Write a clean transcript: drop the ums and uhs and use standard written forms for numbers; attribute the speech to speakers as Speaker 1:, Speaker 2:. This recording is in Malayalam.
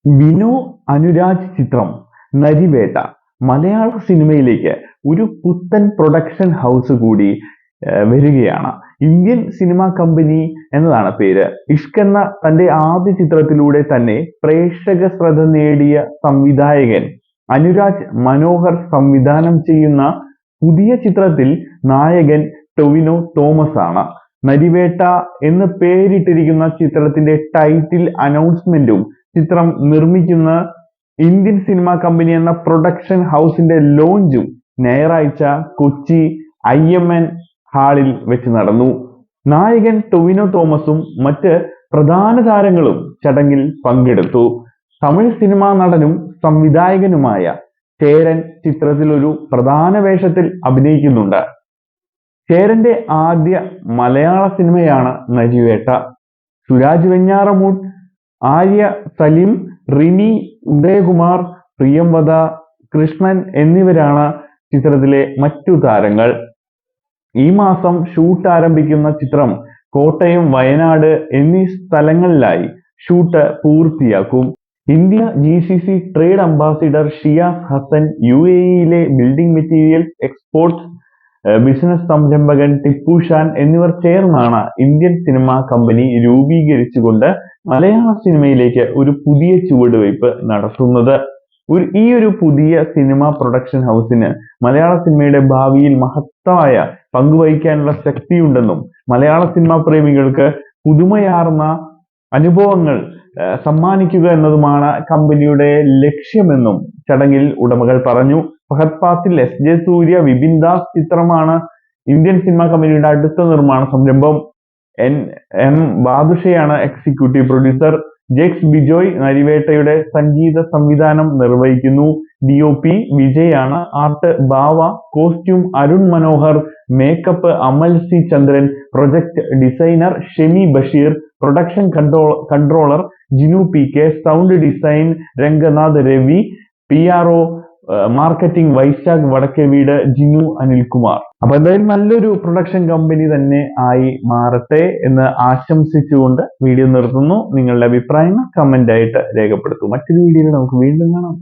Speaker 1: വിനു അനുരാജ് ചിത്രം നരിവേട്ട മലയാള സിനിമയിലേക്ക് ഒരു പുത്തൻ പ്രൊഡക്ഷൻ ഹൗസ് കൂടി വരികയാണ്. ഇന്ത്യൻ സിനിമാ കമ്പനി എന്നതാണ് പേര്. ഇഷ്ക് എന്ന തന്റെ ആദ്യ ചിത്രത്തിലൂടെ തന്നെ പ്രേക്ഷക ശ്രദ്ധ നേടിയ സംവിധായകൻ അനുരാജ് മനോഹർ സംവിധാനം ചെയ്യുന്ന പുതിയ ചിത്രത്തിൽ നായകൻ ടൊവിനോ തോമസ് ആണ്. നരിവേട്ട എന്ന് പേരിട്ടിരിക്കുന്ന ചിത്രത്തിന്റെ ടൈറ്റിൽ അനൗൺസ്മെന്റും ചിത്രം നിർമ്മിക്കുന്ന ഇന്ത്യൻ സിനിമാ കമ്പനി എന്ന പ്രൊഡക്ഷൻ ഹൗസിന്റെ ലോഞ്ചും ഞായറാഴ്ച കൊച്ചി IMN ഹാളിൽ വെച്ച് നടന്നു. നായകൻ ടൊവിനോ തോമസും മറ്റ് പ്രധാന താരങ്ങളും ചടങ്ങിൽ പങ്കെടുത്തു. തമിഴ് സിനിമാ നടനും സംവിധായകനുമായ ചേരൻ ചിത്രത്തിൽ ഒരു പ്രധാന വേഷത്തിൽ അഭിനയിക്കുന്നുണ്ട്. ചേരന്റെ ആദ്യ മലയാള സിനിമയാണ് നരിവേട്ട. സുരാജ് വെഞ്ഞാറമൂട്, ആര്യ സലീം, റിനി ഉദയകുമാർ, പ്രിയംവദ, കൃഷ്ണൻ എന്നിവരാണ് ചിത്രത്തിലെ മറ്റു താരങ്ങൾ. ഈ മാസം ഷൂട്ട് ആരംഭിക്കുന്ന ചിത്രം കോട്ടയം, വയനാട് എന്നീ സ്ഥലങ്ങളിലായി ഷൂട്ട് പൂർത്തിയാക്കും. India GCC trade ambassador Shiyas Hasan, UAE building materials exports business സംരംഭകൻ ടിപ്പു ഷാൻ എന്നിവർ ചേർന്നാണ് ഇന്ത്യൻ സിനിമാ കമ്പനി രൂപീകരിച്ചുകൊണ്ട് മലയാള സിനിമയിലേക്ക് ഒരു പുതിയ ചുവടുവയ്പ് നടത്തുന്നത്. ഈ ഒരു പുതിയ സിനിമ പ്രൊഡക്ഷൻ ഹൗസിന് മലയാള സിനിമയുടെ ഭാവിയിൽ മഹത്തായ പങ്കുവഹിക്കാനുള്ള ശക്തിയുണ്ടെന്നും മലയാള സിനിമാ പ്രേമികൾക്ക് പുതുമയാർന്ന അനുഭവങ്ങൾ സമ്മാനിക്കുക എന്നതുമാണ് കമ്പനിയുടെ ലക്ഷ്യമെന്നും ചടങ്ങിൽ ഉടമകൾ പറഞ്ഞു. ഫഹദ് ഫാസിൽ, SJ സൂര്യ, വിപിൻ ദാസ് ചിത്രമാണ് ഇന്ത്യൻ സിനിമാ കമ്പനിയുടെ അടുത്ത നിർമ്മാണ സംരംഭം. M ബാദുഷയാണ് എക്സിക്യൂട്ടീവ് പ്രൊഡ്യൂസർ. ജെക്സ് ബിജോയ് നരിവേട്ടയുടെ സംഗീത സംവിധാനം നിർവഹിക്കുന്നു. DOP വിജയാണ്. Art Bava, costume Arun Manohar, makeup Amal C Chandran, project designer Shemi Basheer, production controller Jinu PK, sound design Ranganath Ravi, PRO marketing Vaisakh Vadakkeveed, Jinu Anilkumar. അപ്പൊ എന്തായാലും നല്ലൊരു പ്രൊഡക്ഷൻ കമ്പനി തന്നെ ആയി മാറട്ടെ എന്ന് ആശംസിച്ചുകൊണ്ട് വീഡിയോ നിർത്തുന്നു. നിങ്ങളുടെ അഭിപ്രായങ്ങൾ കമന്റ് ആയിട്ട് രേഖപ്പെടുത്തൂ. മറ്റൊരു വീഡിയോയിൽ നമുക്ക് വീണ്ടും കാണാം.